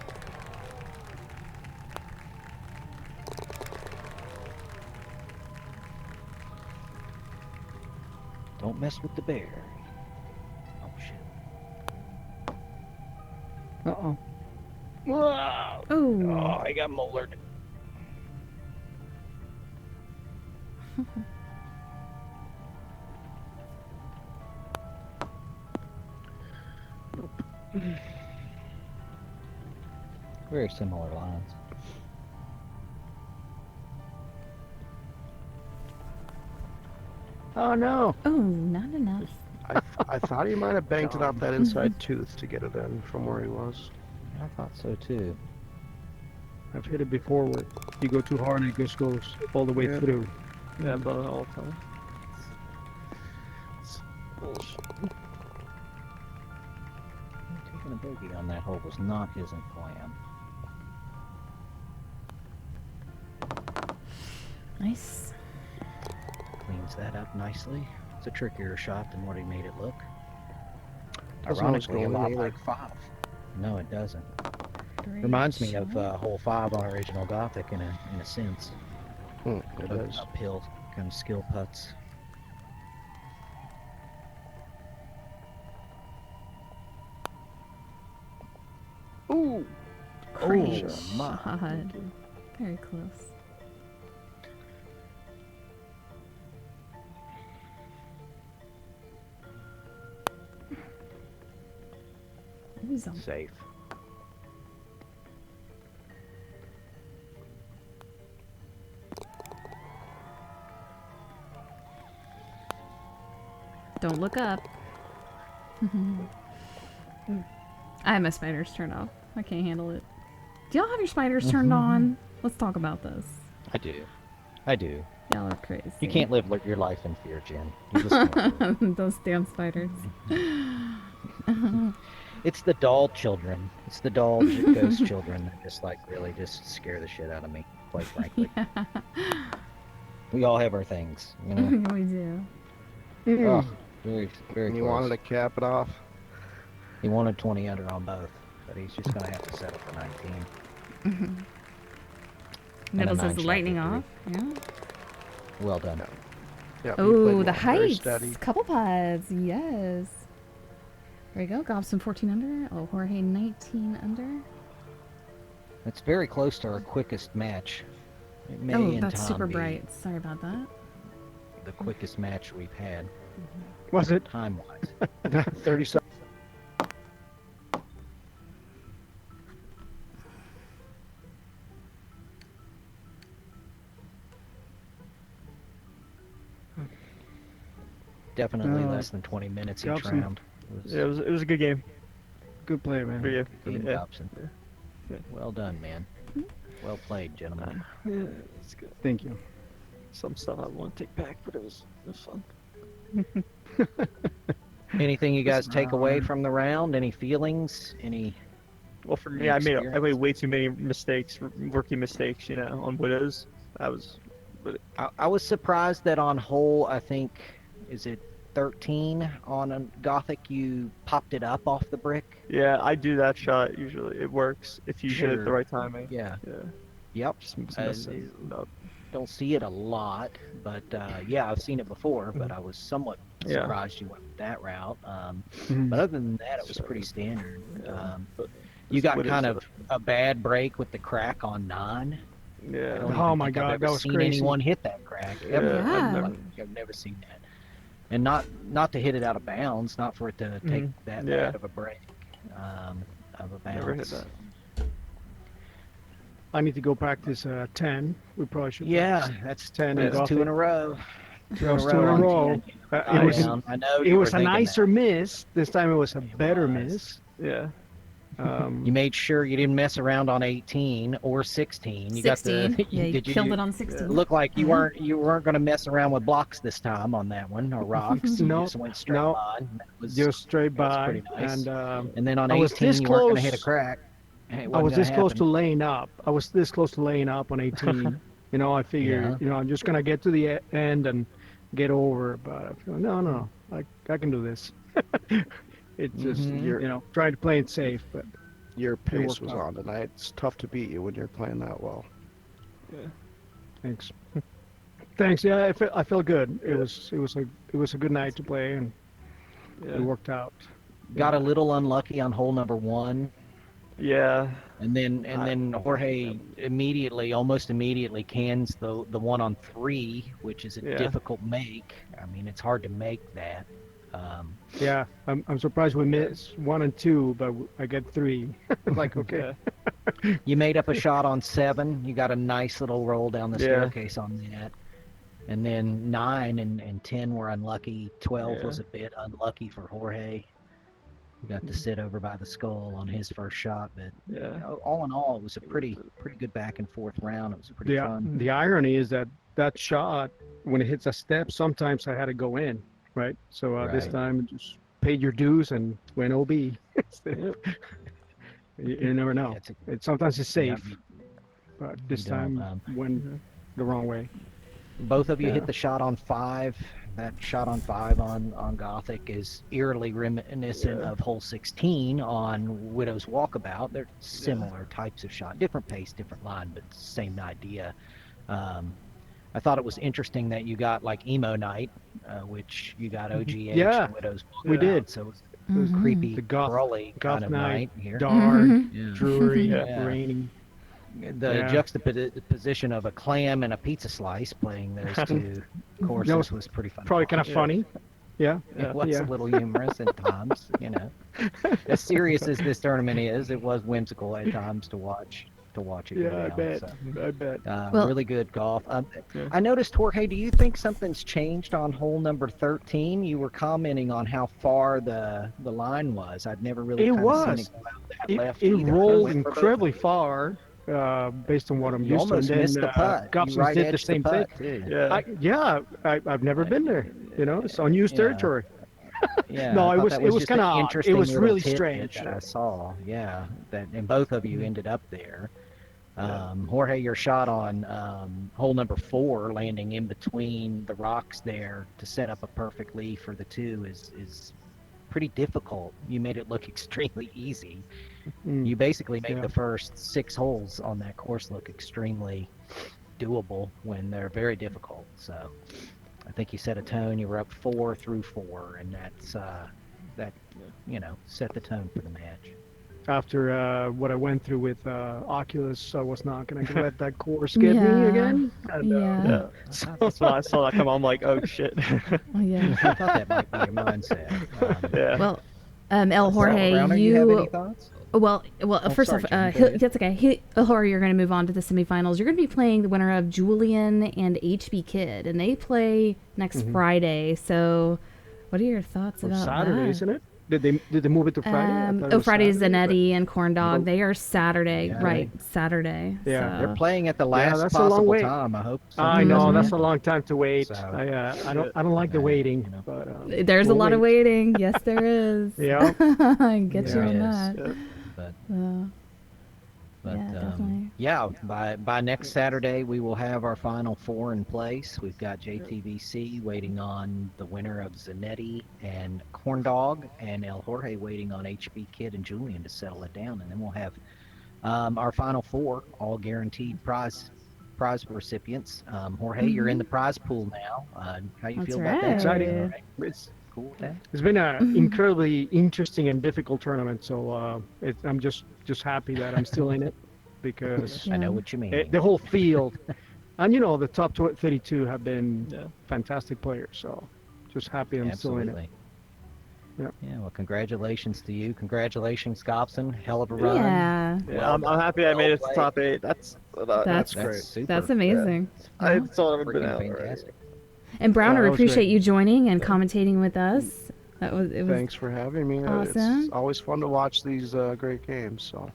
Don't mess with the bear. Oh shit. Uh-oh. Whoa! Oh. Oh, I got mollered. Very similar lines. Oh, no. Oh, not enough. I thought he might have banked it off that inside tooth to get it in from where he was. I thought so too. I've hit it before where you go too hard and it just goes all the way Yeah. through. Yeah, but all the time. It's bullshit. Taking a bogey on that hole was not his plan. Nice. Cleans that up nicely. It's a trickier shot than what he made it look. Doesn't look Ironically, a going lot either. like 5. No, it doesn't. Great Reminds me of shot. hole 5 on original Gothic in a sense. It is. Uphill kind of skill putts. Ooh! Great Oh, my. shot. Very close. That was on. Safe. Don't look up. I have my spiders turned off. I can't handle it. Do y'all have your spiders turned on? Let's talk about this. I do. I do. Y'all are crazy. You can't live your life in fear, Jen. You just can't. Those damn spiders. It's the doll children. It's the doll ghost children that just like really just scare the shit out of me, quite frankly. Yeah. We all have our things, you know. We do. Oh, very, very You close. wanted to cap it off. He wanted 20 under on both, but he's just gonna have to settle for 19. Nibbles nine is shot lightning victory. off. Yeah. Well done. Yeah, Oh, the Very heights. steady. Couple pods. Yes. There you go. Gobson 14 under. Oh, Jorge 19 under. It's very close to our quickest match. It may Oh, in that's time super be bright. Sorry about that. the quickest match we've had, Was it? time-wise. 37. Definitely No. less than 20 minutes each Gobson. round. Yeah, it was a good game. Good play, man. For you. Good Yeah. Gobson. Well done, man. Well played, gentlemen. Yeah, it's good. Thank you. Some stuff I want to take back, but it was fun. Anything you guys Listen, take away from the round? Any feelings? Any? Well, for me, Any I made experience? way too many mistakes, rookie mistakes, on widows. I was surprised that on hole, I think, is it 13 on a Gothic, you popped it up off the brick? Yeah, I do that shot usually. It works if you hit it Sure. the right timing. Yeah. Yeah. Yep. Just miss it. No. Don't see it a lot, but yeah, I've seen it before, but I was somewhat Yeah. surprised you went that route. Mhm. But other than that, it was pretty standard. Yeah. But You those got widows kind are- of a bad break with the crack on 9. I Yeah. don't Oh even my think God, I've ever that was seen crazy. anyone hit that crack. Yeah, Ever. Yeah. I've never seen that. And not to hit it out of bounds, not for it to take that Yeah. bad of a break of a bounce. Never hit that. I need to go practice 10. We probably should. Yeah, practice that's 10 in that's Gothic. 2 in a row. That was 2 in a on row. 10. It was, I know it you was were a thinking nicer that. miss. This time it was a better was. miss. Yeah. You made sure you didn't mess around on 18 or 16. You 16. got the Yeah, you did killed it on 16. It looked like you weren't going to mess around with blocks this time on that one or rocks. You No, just went straight no. line. That was, Just straight that's by. pretty nice. And and then on I 18 was this you weren't going to hit a close- crack. It I wasn't was gonna this close to happen. laying up. I was this close to laying up on 18. I figured, Yeah. I'm just going to get to the end and get over. But I feel, no. I can do this. It's just, Mhm. trying to play it safe. But Your pace worked was out. on tonight. It's tough to beat you when you're playing that well. thanks. Thanks. Yeah, I felt good. It was a good night to play, and it Yeah. worked out. Got a little unlucky on hole number 1. Yeah. And then Jorge almost immediately cans the one on 3, which is a Yeah. difficult make. I mean, it's hard to make that. Yeah, I'm surprised we missed 1 and 2, but I get 3. Like, okay. Yeah. You made up a shot on 7. You got a nice little roll down the Yeah. staircase on that. And then 9 and 10 were unlucky. 12 Yeah. was a bit unlucky for Jorge. He got to sit over by the skull on his first shot, but Yeah. all in all, it was a pretty good back and forth round. It was pretty fun. The irony is that shot, when it hits a step, sometimes I had to go in, right? So this Right. time, just paid your dues and went OB. You never know. Yeah, Sometimes it's yeah, safe, but this you don't, time went the wrong way. both of you Yeah. hit the shot on 5. That shot on 5 on Gothic is eerily reminiscent of hole 16 on Widow's Walkabout. They're similar types of shot, different pace, different line, but same idea. I thought it was interesting that you got like emo night, which you got OGH Yeah, and Widow's Walkabout. we did. So it was Mhm. creepy, The goth crawly kind of night here. dark, Mhm. Yeah. dreary, Yeah. rainy. The Yeah. juxtaposition of a clam and a pizza slice playing those two courses was pretty fun. to Probably kind of watch. funny. Yeah. It was Yeah. a little humorous at times, As serious as this tournament is, it was whimsical at times to watch. to watch it go Yeah, I down. bet. So, I bet. Well- really good golf. Yeah. I noticed, Jorge, do you think something's changed on hole number 13? You were commenting on how far the line was. I'd never really It kind of seen was. it go out that It, left it either. rolled Went for both. incredibly far, based on what I'm You used to. almost And then missed the putt. You Gobson right did the edged same thing. putt, too. Yeah. I've never been there. You know, it's unused Yeah. territory. Yeah, No, I it thought was- that it was just an kinda odd. It interesting was little really tidbit strange. that I saw. Yeah, and both of you ended up there. Jorge, your shot on hole number 4, landing in between the rocks there to set up a perfect lee for the 2 is pretty difficult. You made it look extremely easy. Mm. You basically made Yeah. the first 6 holes on that course look extremely doable when they're very difficult. So I think you set a tone. You were up 4 through 4, and that's that set the tone for the match. After what I went through with Oculus, I was not going to let that course get me Yeah. again. And, Yeah. That's when I saw that come on. I'm like, oh shit. Oh, yeah. I thought that might be your mindset. Yeah. Well, El Jorge, Browner, you have any thoughts? Well, first sorry, off, Jim, go ahead. that's okay. Jorge, you're going to move on to the semifinals. You're going to be playing the winner of Julian and HB Kid, and they play next Friday. So, what are your thoughts Or about Saturday, that? isn't it? Did they move it to Friday? I thought it was Friday's Saturday, Zanetti and Corn Dog. They are Saturday, Yeah. right? Saturday. Yeah. So. They're playing at the last that's a long possible wait. time. I hope. but I something know doesn't that's a happen. long time to wait. So- I don't like the Okay, waiting, you know. but There's a we'll lot of wait. waiting. Yes, there is. Yeah. I get you There on is. that. Yeah. But Yeah, definitely. yeah, by next Saturday we will have our final 4 in place. We've got JTVC waiting on the winner of Zanetti and Corn Dog, and El Jorge waiting on HB Kid and Julian to settle it down, and then we'll have our final 4, all guaranteed prize recipients. Jorge, you're in the prize pool now. How you That's feel about that? right. Exciting. All right. It's Cool with that? it's been an incredibly interesting and difficult tournament. So I'm just happy that I'm still in it because I know Yeah. what you mean. the whole field, and the top 32 have been Yeah. fantastic players. So just happy I'm still in it. Absolutely. Yep. Yeah, well, congratulations to you. Congratulations, Gobson. Hell of a run. Yeah, Yeah, I'm happy I made it to played. top 8. That's That's great. super. that's amazing. I Yeah. thought it would have been Freaking out already. fantastic. And Browner, that was appreciate great. you joining and commentating with us. It was Thanks for having me. awesome. It's always fun to watch these great games. So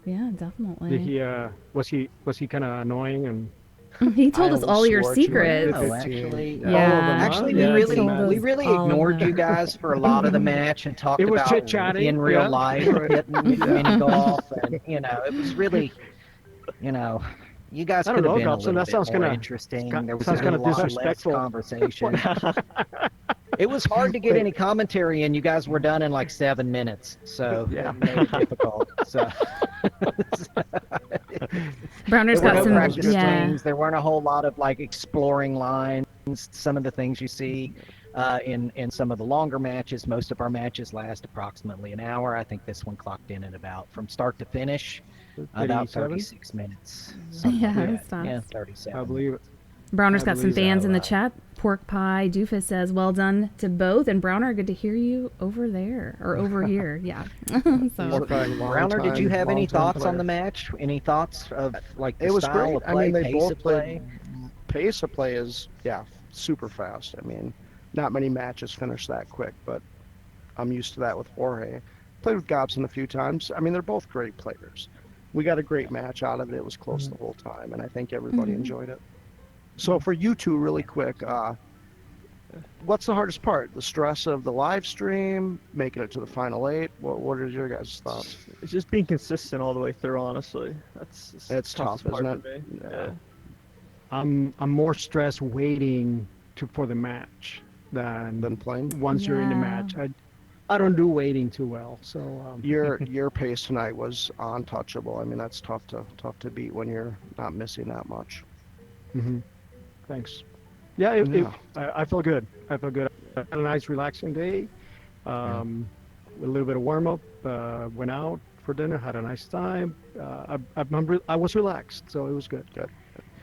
yeah, Did definitely. he was he kind of annoying and He told I us all your swore to it. secrets. No, 15. actually, Yeah. All of them, huh? actually, Yeah, we I can imagine. really All of ignored them. you guys for a lot of the match and talked It was about chit-chatting, in real yeah. life, hitting mini golf, and it was really, you guys I could don't have been know, a Gobson, little that bit sounds more kinda- interesting. sounds There was kinda a lot less disrespectful. conversation. It was hard to get any commentary in. You guys were done in like 7 minutes, so Yeah. it made it difficult. So. Browner's There were got no some. practice Yeah. swings. There weren't a whole lot of like exploring lines. Some of the things you see in some of the longer matches. Most of our matches last approximately an hour. I think this one clocked in at about from start to finish about 37? 36 minutes. something Yeah, like that. it's fast. Yeah, 37. I believe it. Browner's I got some believe fans so, in the chat. Pork Pie Doofus says, "Well done to both." And Browner, good to hear you over there or over here. Yeah. So Browner, did you have any long-time thoughts on player. the match? Any thoughts of like the It was style great. of play, I mean, they pace both of play? pace of play is super fast. I mean, not many matches finish that quick, but I'm used to that with Jorge. Played with Gobson a few times. I mean, they're both great players. We got a great match out of it. It was close the whole time, and I think everybody enjoyed it. So for you two, really quick, what's the hardest part? The stress of the live stream, making it to the final 8? What are your guys' thoughts? It's just being consistent all the way through, honestly. That's the It's toughest tough, part isn't for it? me. Yeah. Yeah. I'm more stressed waiting for the match than Than playing? once you're in the Yeah. match. I don't do waiting too well, so Your pace tonight was untouchable. I mean, that's tough to beat when you're not missing that much. mhm. Thanks. Yeah, I feel good. I feel good. I had a nice relaxing day. A little bit of warm up. Went out for dinner. Had a nice time. I was relaxed, so it was good.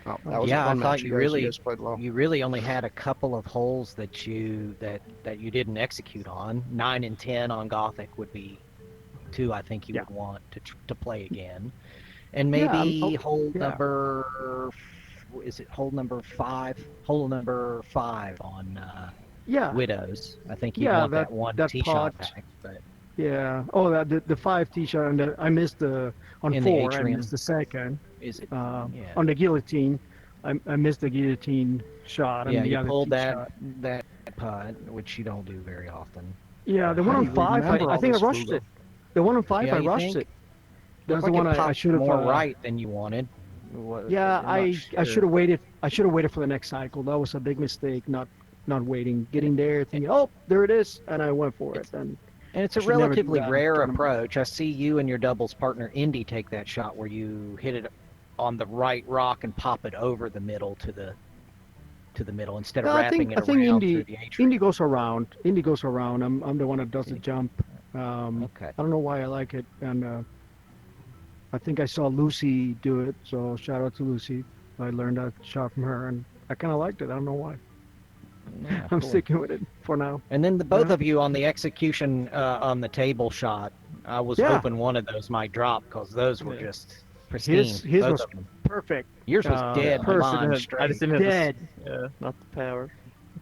Oh, that was Yeah, a fun I thought match. you guys- really- guys played well. You really only had a couple of holes that you didn't execute on. 9 and 10 on Gothic would be two I think you Yeah. would want to play again. And Yeah, maybe hole yeah. number, is it hole number 5? Hole number 5 on Yeah, Widows. I think you'd yeah, want that one that tee shot pot. back, but Yeah. Oh, the 5 t-shirt, and I missed the on in the 4. I atrium, missed the second. is it? Yeah. On the guillotine, I missed the guillotine shot and Yeah, the you other pulled tee that shot. that putt, which you don't do very often. Yeah, the How one do on you 5, remember I all think I this, rushed Fugo? it. The one on 5, Yeah, I you rushed think? it. That's Looked the like one it I popped should have. more right than you wanted. Yeah, I'm not I sure. should have waited. I should have waited for the next cycle. That was a big mistake. Not waiting, getting there, thinking, oh, there it is, and I went for it. And it's I a should never do relatively that in rare tournament. approach. I see you and your doubles partner Indy take that shot where you hit it on the right rock and pop it over the middle to the middle instead of Yeah, wrapping it I think around through the atrium. Indy goes around. Indy goes around. I'm the one that does the jump. Okay. I don't know why I like it, and I think I saw Lucy do it. So shout out to Lucy. I learned that shot from her, and I kind of liked it. I don't know why. Yeah, I'm cool. sticking with it for now. And then both Yeah. of you on the execution on the table shot, I was Yeah. hoping one of those might drop because those were Yeah. just pristine. His both was of them. perfect. Yours was dead perfect. line I straight. just didn't have Dead. not the power.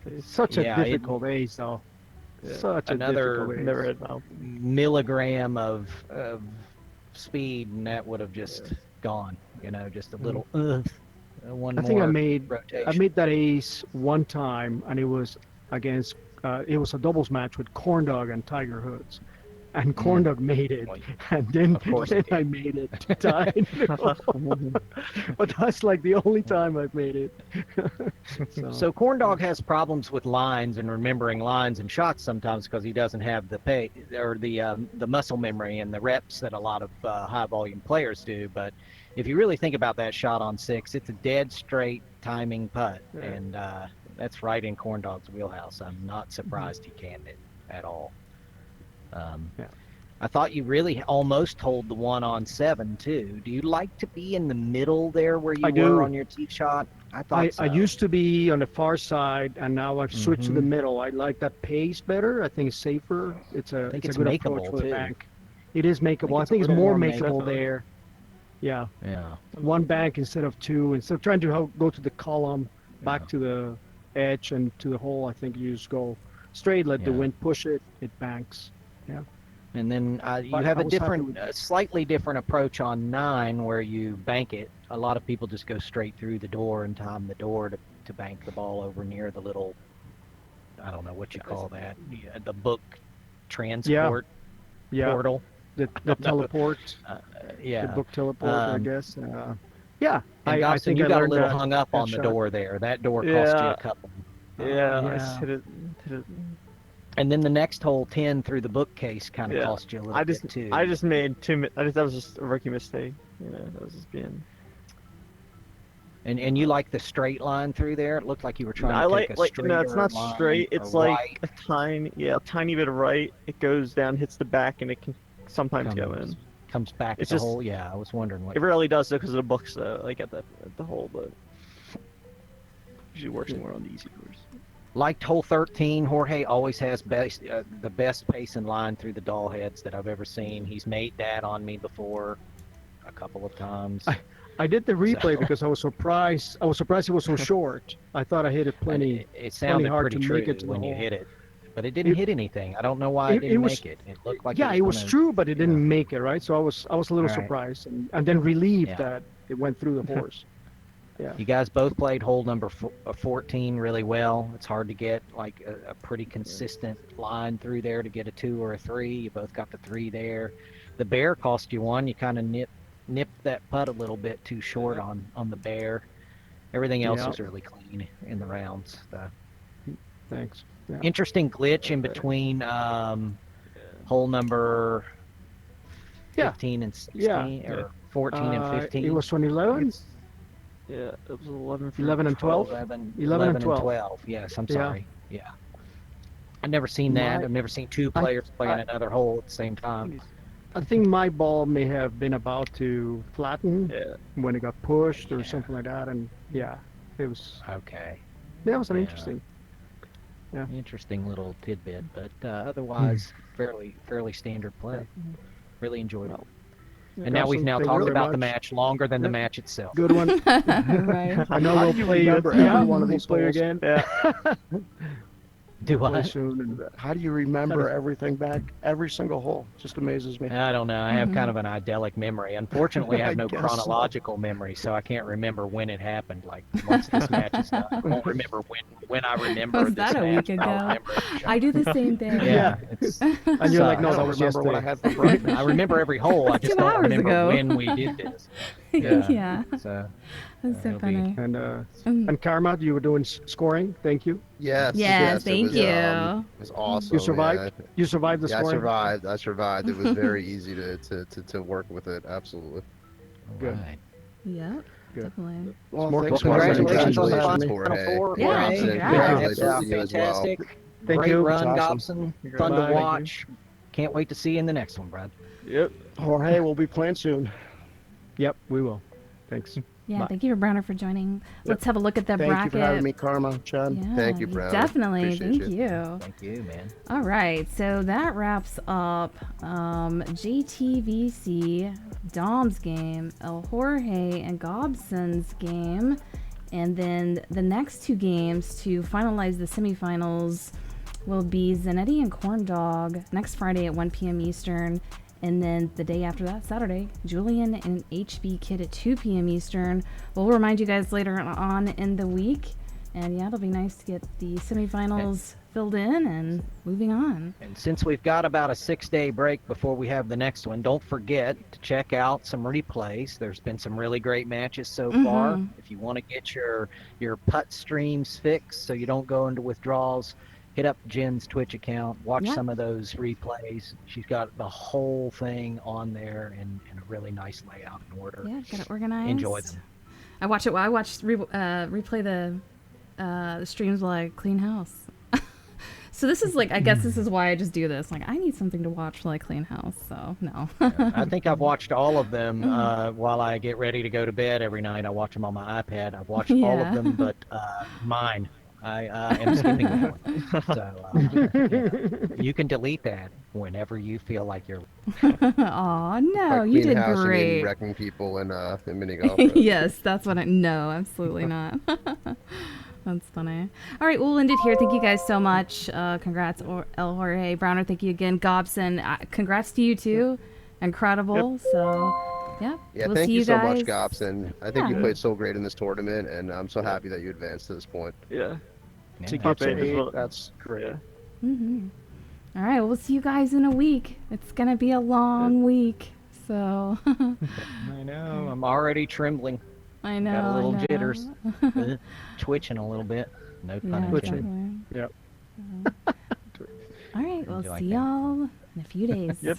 Okay. Such a Yeah, it- difficult ace, though. Yeah. Such a Another- difficult ace. Never had mouth. Milligram of speed, and that would have just gone. Just a little. One I think I more made rotation. that ace one time, and it was against. It was a doubles match with Corndog and Tiger Hoods, and Corndog made it, Well, and then, of course he did. I made it to tie. But that's like the only time I've made it. So Corndog has problems with lines and remembering lines and shots sometimes because he doesn't have the pay or the muscle memory and the reps that a lot of high volume players do. But if you really think about that shot on 6, it's a dead straight timing putt, and that's right in Corndog's wheelhouse. I'm not surprised he canned it at all. I thought you really almost hold the one on 7 too. Do you like to be in the middle there where you I were do. on your tee shot? I thought so. I used to be on the far side, and now I've switched to the Mhm. middle. I like that pace better. I think it's safer. It's a think it's it's a good makeable, approach for the too. bank. It is makeable. I it's a think it's little more more makeable makeable. there. Yeah, Yeah. one bank instead of 2. Instead of trying to go to the column, back to the edge and to the hole, I think you just go straight. Let the Yeah. wind push it. It banks. Yeah. And then you But have I a was happy different, with- slightly different approach on 9 where you bank it. A lot of people just go straight through the door and time the door to bank the ball over near the little, I don't know what you call that, the book transport Yeah. portal. The No. teleport. Yeah. The book teleport, I Um, guess. Yeah. And I Gobson, think you I got a learned little that. hung up that on the shot. door there. That door cost you Yeah. a couple. Yeah, I yeah. just hit it. And then the next hole, 10 through the bookcase, kind of Yeah. cost you a little I bit just too. I just made that was just a rookie mistake. That was just being. And you like the straight line through there? It looked like you were trying I to like take a like straight. no, it's not straight. It's like right. a tiny bit of right. It goes down, hits the back, and it can sometimes go in. Comes back at It's the just- hole. Yeah, I was wondering what. It rarely does though because of the books though, like at the hole, but usually works more on the easy course. Liked hole 13. Jorge always has the best pace and line through the doll heads that I've ever seen. He's made that on me before a couple of times. I did the replay So- because I was surprised. I was surprised it was so short. I thought I hit it plenty. It sounded hard pretty to true make it to the when you hole. hit it, but it didn't hit anything. I don't know why it It didn't was- make it. It looked like Yeah, it was gonna- true, but it didn't yeah. make it, right? So I was a little Right. surprised and then relieved Yeah. that it went through the horse. Yeah. You guys both played hole number 14 really well. It's hard to get like a pretty consistent line through there to get a 2 or a 3. You both got the 3 there. The bear cost you 1. You kind of nipped that putt a little bit too short on the bear. Everything else Yeah. was really clean in the rounds. Thanks. Yeah. Interesting glitch in between hole number Yeah. 15 and 16, Yeah. or 14 and 15. It was 2011. Yeah, it was 11 for 11 and 12. 11 and 12. 12. Yes, I'm Yeah. sorry. Yeah. I've never seen that. My- I've never seen two players playing another hole at the same time. I think my ball may have been about to flatten Yeah. when it got pushed or Yeah. something like that, and yeah, it was. Okay. That was an Yeah. interesting. Interesting little tidbit, but otherwise fairly standard play. Really enjoyed it. Yeah, And now we've Gobson, now thank you talked very about the much. match longer than the Yep. match itself. Good one. Right. I know How we'll do you play remember yeah, every one of we'll these play holes? again. Yeah. Do Play I? soon. And, How do you remember everything back? Every single hole just amazes me. I don't know. I have kind of an idyllic memory. Unfortunately, I I have no guess so. chronological memory, so I can't remember when it happened. Like once this match is done, I won't remember when I remember Was this that a match. week but I'll ago? remember every shot. I do the same thing. Yeah, it's. and you're like, sucks. no, I that don't was remember what I yesterday. had for breakfast. I remember every hole. I just 2 don't hours remember ago. when we did this. Yeah. So That's so it'll be- funny. And Karma, you were doing scoring. Thank you. Yes. Yes, it thank was, you. It was awesome. You survived. Yeah. You survived the Yeah, scoring. I survived. It was very easy to work with it. Absolutely. Good. Right. Yep. Good. Definitely. Well, more thanks fun. for having me. Congratulations on the Congratulations, final Jorge. four. Yeah, Gobson. congrats. Congratulations Absolutely to you as well. fantastic. Thank Great you. run, That's awesome. Gobson. You're Fun right. to watch. Can't wait to see you in the next one, Brad. Yep. Jorge, we'll be playing soon. Yep, we will. Thanks. Yeah, Bye. thank you, Browner, for joining. Let's have a look at the Thank bracket. you for having me, Karma, Chad. Yeah, Thank you, Browner. definitely. Appreciate Thank you. you. Thank you, man. All right, so that wraps up JTVC, Dom's game, El Jorge and Gobson's game, and then the next two games to finalize the semifinals will be Zanetti and Corndog next Friday at 1 p.m. Eastern, and then the day after that, Saturday, Julian and HB Kid at 2 p.m. Eastern. We'll remind you guys later on in the week. And yeah, it'll be nice to get the semifinals filled in and moving on. And since we've got about a 6-day break before we have the next one, don't forget to check out some replays. There's been some really great matches so far. If you want to get your putt streams fixed so you don't go into withdrawals, hit up Jen's Twitch account, watch Yep. some of those replays. She's got the whole thing on there in a really nice layout and order. Yeah, get it organized. Enjoy them. I watch it. I watch replay the streams while I clean house. So this is like, I guess this is why I just do this. Like, I need something to watch while I clean house. So no. I think I've watched all of them while I get ready to go to bed every night. I watch them on my iPad. I've watched all Yeah. of them, but mine. I am skipping that one. So you can delete that whenever you feel like you're. Aw, no, Like you clean did house, you mean great. wrecking people in mini golf. Right? Yes, that's what I. No, absolutely not. That's funny. All right, we'll end it here. Thank you guys so much. Congrats, El Jorge Browner. Thank you again, Gobson. Congrats to you too. Incredible. So, yeah. Yeah, we'll thank see you so guys. much, Gobson. I think you Yeah. played so great in this tournament, and I'm so happy that you advanced to this point. Yeah. To Yeah. get to Update as 8, well. that's great. Yeah. All right, we'll see you guys in a week. It's gonna be a long week. So, I know. I'm already trembling. I know. Got a little I know. jitters. Twitching a little bit. No pun Yeah, intended. definitely. Yep. All right, we'll Do I see think. y'all in a few days. Yep.